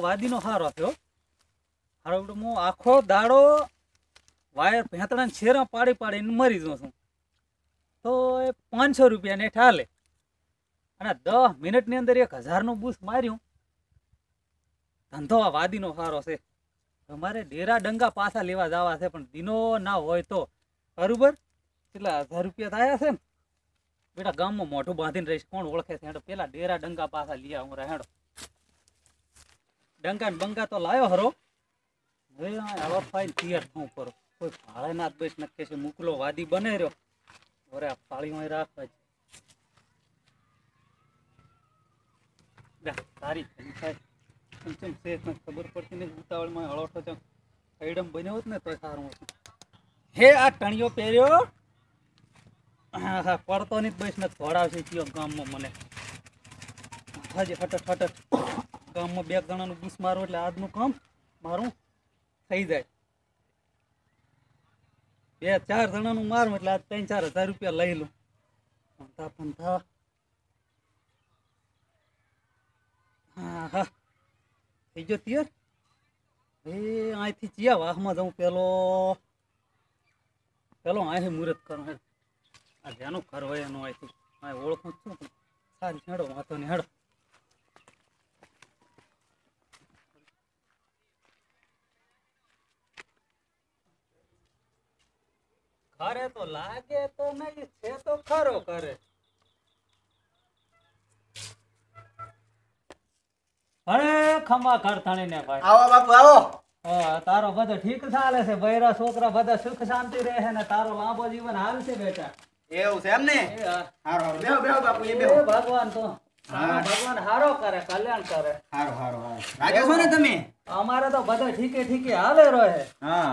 વાદીનો હારો થયો. હારો હું આખો દાડો વાયર ભેંતડાને શેરા પાડી પાડીને મરી જાઉં છું. તો એ 500 રૂપિયા ને ઠાલે અને 10 મિનિટની અંદર 1000નું બૂસ માર્યું. ધંધો આ વાદીનો સારો છે. તમારે ડેરા ડંગા પાછા લેવા જવા છે પણ દિનો ના હોય તો બરોબર. કેટલા 1000 રૂપિયા થયા છે ને બેટા. ગામમાં મોઢું બાંધીને રહીશ, કોણ ઓળખે છે? હેડો પેલા ડેરા ડંગા પાછા લઈ આવું. હેડો ડંગા ને બંગા તો લાયો હરો. હવે આવા ફાઈન તૈયાર થવું કરો. કોઈ ભાડે ના બેસ નક્કી છે મોકલો વાદી બને રહ્યો. અરે આ પાળીમાં રાખવા છે તારી ખબર પડતી નહીં. ઉતાવળમાં હળોઠો છે આઈડમ બન્યો હોત ને તો સારું હતું. હે આ ટણીઓ પહેર્યો હા પડતો નહીં બસ ને થોડાવશે કયો ગામમાં મને હાજી ફટટ ફટટ ગામમાં 2 જણાનું બૂસ મારું એટલે આજનું કામ મારું થઈ જાય. 2-4 જણાનું મારું એટલે આજ 3-4 હજાર રૂપિયા લઈ લઉં. પંથા પંથા હા હા થઈ ગયો તૈયાર. એ અહીંથી ચિયા વાહમાં જાઉં. પેલો અહીં મુહૂર્ત કરું. હેડ આ જેનું ઘર હોય એનું અહીંથી અહીં ઓળખું છું પણ સારી હેડો વાંધો નહીં. હેડો ઘરે તો લાગે તો નહીં છે તો ખરો કરે. અરે ખમા ખડથાણી ને ભાઈ. આવો બાપુ આવો. તારો બધો ઠીક ચાલે છે? બૈરા છોકરા બધા સુખ શાંતિ રહે ને તારો લાંબો જીવન હાલશે બેટા. એવું છે એમ ને? હારો હારો બેહો બેહો બાપુ એ બેહો. ભગવાન તો ભગવાન હારો કરે, કલ્યાણ કરે. હારો હારો હારો લાગે છો ને તમે? અમારે તો બધો ઠીકે ઠીકે હાલે રહે. હા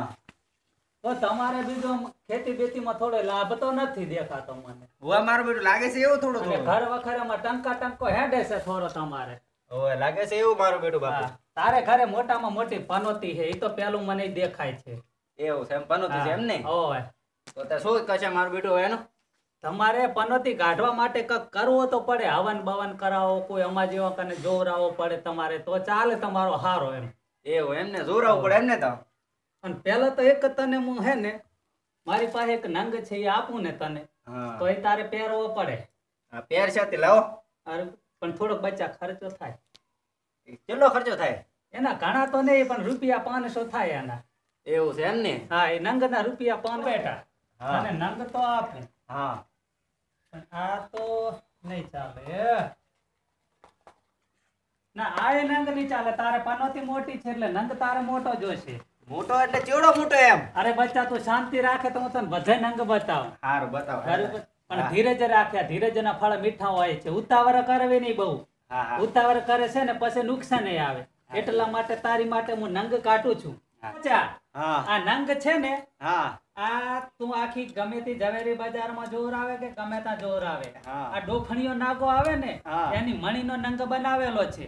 તો તમારે બીજો ખેતી બેતીમાં થોડો લાભ તો નથી દેખાતો મને. હુવા મારો બેટો લાગે છે એવું થોડું થોડું. ઘર વખરેમાં ટંકો હેડે છે થોડો તમારે. ઓય લાગે છે એવું મારો બેટો બાપુ. તારે ઘરે મોટામાં મોટી પનોતી છે એ તો પેલું મને દેખાય છે. એવું છે એમ? પનોતી છે એમ ને? ઓય તો તે શું કહે મારો બેટો એનો? તમારે પનોતી કાઢવા માટે કઈક કરવો તો પડે. હવન બવન કરાવો, કોઈ અમા જેવા કને જોવરાવો પડે તમારે તો ચાલે તમારો હારો એમ. એવું એમ ને? જોરાવું પડે એમ ને? તો અને પેલા તો એક તને હું હે ને મારી પાસે એક નંગ છે એ આપું ને તને તો એ તારે પહેરવો પડે. હા પહેર છે લાવો. પણ થોડોક બચ્ચા ખર્ચો થાય. કેટલો ખર્ચો થાય? એના ઘણા તો નહીં પણ રૂપિયા 500 થાય એના. એવું છે એમ ને? હા એ નંગ ના રૂપિયા 500 બેટા. અને નંગ તો આપે. હા પણ આ તો નહીં ચાલે. ના આ એ નંગ નહીં ચાલે. તારે પનોતી મોટી છે એટલે નંગ તારે મોટો જોઈશે. મોટો એટલે ચેવડો મોટો એમ? અરે બચ્ચા તું શાંતિ રાખે તો હું તને બધે નંગ બતાવ. હારું બતાવ. પણ ધીરજ રાખ્યા. ધીરજ ના ફળ મીઠા હોય છે. ઉતાવળ કરવી નહીં બહુ. ઉતાવળ કરે છે ને પછી નુકસાન આવે. એટલા માટે તારી માટે હું નંગ કાઢું છું. આ નંગ છે ને આ તું આખી ગમે તે ઝવેરી બજારમાં જોર આવે કે ગમે ત્યાં જોર આવે. આ ડોફણીયો નાગો આવે ને એની મણીનો નંગ બનાવેલો છે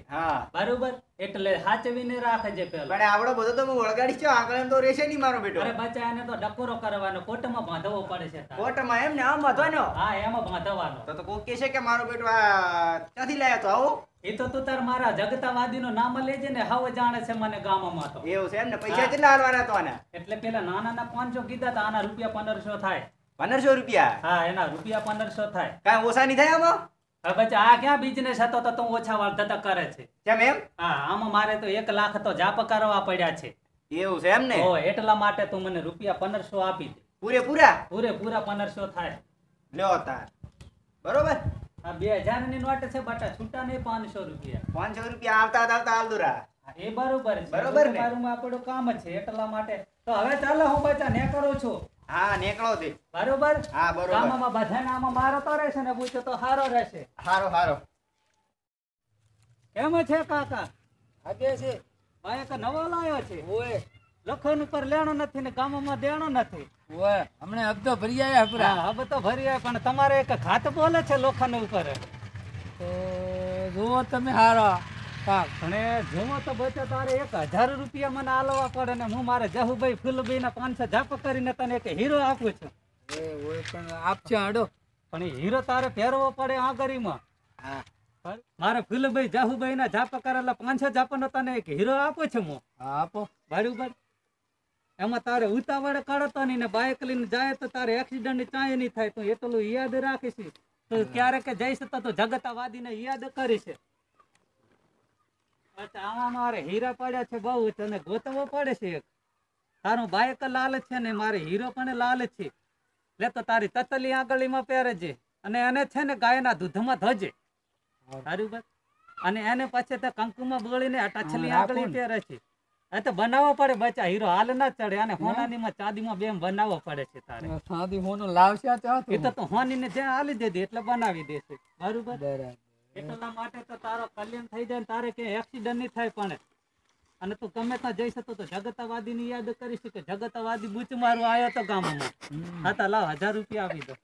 બરોબર. એટલે સાચવીને રાખજે પેલો. પણ આવડો બધો તો હું વળગાડી છું. આગળ તો રહેશે નહીં મારો બેટો. અરે બચ્ચા એને તો ડકોરો કરવાનો. કોટમાં બાંધવો પડે છે. કોટમાં એમ ને? આમ બાંધવાનો? હા એમાં બાંધવાનો. તો કોઈ કહે છે કે મારો બેટો આ ક્યાંથી લાયા તો આવો? એ તો તું તાર મારા જગતાવાદી નું નામ લેજે ને હવે જાણે છે મને ગામમાં તો. એવું છે એમ ને? પૈસા કેટલા હાલવાના તો આના? એટલે પેલા નાના 500 કીધા હતા. આના રૂપિયા 1500 થાય. 1500 રૂપિયા? હા એના રૂપિયા 1500 થાય. કાંઈ ઓછા નહીં થાય આમાં? હવે બચ્ચા આ ક્યાં બિઝનેસ હતો તો તું ઓછા વાળતા કરે છે? કેમ એમ? હા આમાં મારે તો 1 લાખ તો જાપ કરવા પડ્યા છે. એવું છે એમ ને? ઓ એટલા માટે તું મને રૂપિયા 1500 આપી દે. પૂરેપૂરા? પૂરેપૂરા 1500 થાય. લ્યો તાર બરોબર. આ 2000 ની નોટ છે બટા. છૂટા નહીં 500 રૂપિયા. 500 રૂપિયા આવતા આવતા આલદુરા. એ બરોબર છે. બરોબર ને? મારું આપણું કામ છે એટલા માટે. તો હવે ચાલો હું બચ્ચા ને કરું છું. હા નીકળો દે. બરોબર? હા બરોબર. ગામમાં બધાને આમાં મારો તો રહેશે ને પૂછો તો હારો રહેશે. હારો હારો. કેમ છે કાકા? આગે છે ભાઈ એક નવો લાયો છે. ઓય લખન ઉપર લેણો નથી ને ગામમાં દેણો નથી. ઓય હમણે હપ્તો ભરી આયા પૂરા. હા હવે તો ભરી આયા પણ તમારે એક ખાત બોલે છે લોખંડ ઉપર. તો જુઓ તમે હારો કાક. અને જોવો તો બચે તારે 1000 રૂપિયા મને આલવા પડે ને હું મારે જહુભાઈ ફૂલભાઈ ના 500 જાપ કરીને તને એક હીરો આપું છું. ઓય પણ આપજો હાડો. પણ એ હીરો તારે પહેરવો પડે આ ગરીમાં. હા મારે ફૂલભાઈ જાહુભાઈ ના જાપા કરેલા 500 જાપા તને એક હીરો આપો છે મો હા આપો ભાડું પર એમાં તારે ઉતાવળે કાઢતો નહીં ને બાઇક લઈને જાય તો તારે એક્સિડન્ટ ની ચાય નહીં થાય તો એટલું યાદ રાખીશ તો ક્યારેક જઈશ તો જગતાવાદી ને યાદ કરીશ. આમાં મારે હીરા પડ્યા છે બહુ તને ગોતવો પડે છે. એક તારું બાઇક લાલ છે ને મારે હીરો પણ લાલ છે. લે તો તારી તતલી આંગળીમાં પહેરજે અને એને છે ને ગાયના દૂધમાં ધોજે સારું બસ. અને એને પછી તો કંકુમાં બોળીને આ ટચલી આંગળી પહેરે છે. આ તો બનાવવો પડે બચ્ચા, હીરો હાલ ના ચડે. અને હોનાની માં ચાંદીમાં બેમ બનાવવો પડે છે તારે. સાદી હોનું લાવશે ચાતું એ તો હોની ને જ્યાં હાલી દેજે એટલે બનાવી દેશે બરોબર. બરાબર એટલા માટે તો તારો કલ્યાણ થઈ જાય ને તારે કે એક્સિડન્ટ નહીં થાય. પણ અને તું ગમે ત્યાં જઈ શકો તો જગતાવાદી ની યાદ કરીશ કે જગતાવાદી બૂચ મારું આવ્યો તો ગામમાં. હા તો લાવ 1000 રૂપિયા આપી દો.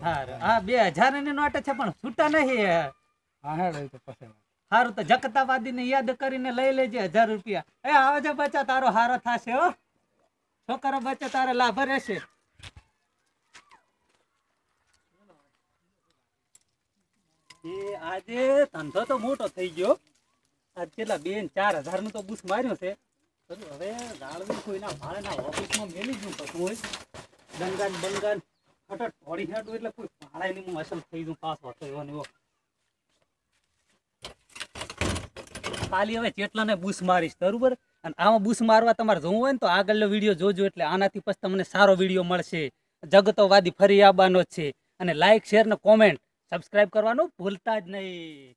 હા 2000 ની નોટ છે પણ છૂટા નહીં. હા હેડો તો પછી સારું તો જગતાવાદી ને યાદ કરીને લઈ લેજે 1000 રૂપિયા. એ આવજે બચ્ચા, તારો હારો થશે હો છોકરા. બચ્ચા તારે લાભ રહેશે. એ આજે ધંધો તો મોટો થઈ ગયો. આજ કેટલા 2-4 નું તો બૂસ માર્યો છે. હવે ગાળવી કોઈના ભાડેના ઓફિસમાં મેલી ગયું તો કોઈ દંગાન બંગાન ફટટ થોડી હેડું એટલે કોઈ ભાડાની હું અસલ થઈ ગયું પાસ હતો એવો ને એવો. ખાલી હવે ચેટલાને બૂસ મારીશ બરોબર. અને આમાં બૂસ મારવા તમારે જોવું હોય ને તો આગળનો વિડીયો જોજો એટલે આનાથી પછી તમને સારો વિડીયો મળશે. જગતોવાદી ફરી આવવાનો છે. અને લાઈક શેર ને કોમેન્ટ સબસ્ક્રાઇબ કરવાનું ભૂલતા જ નહીં.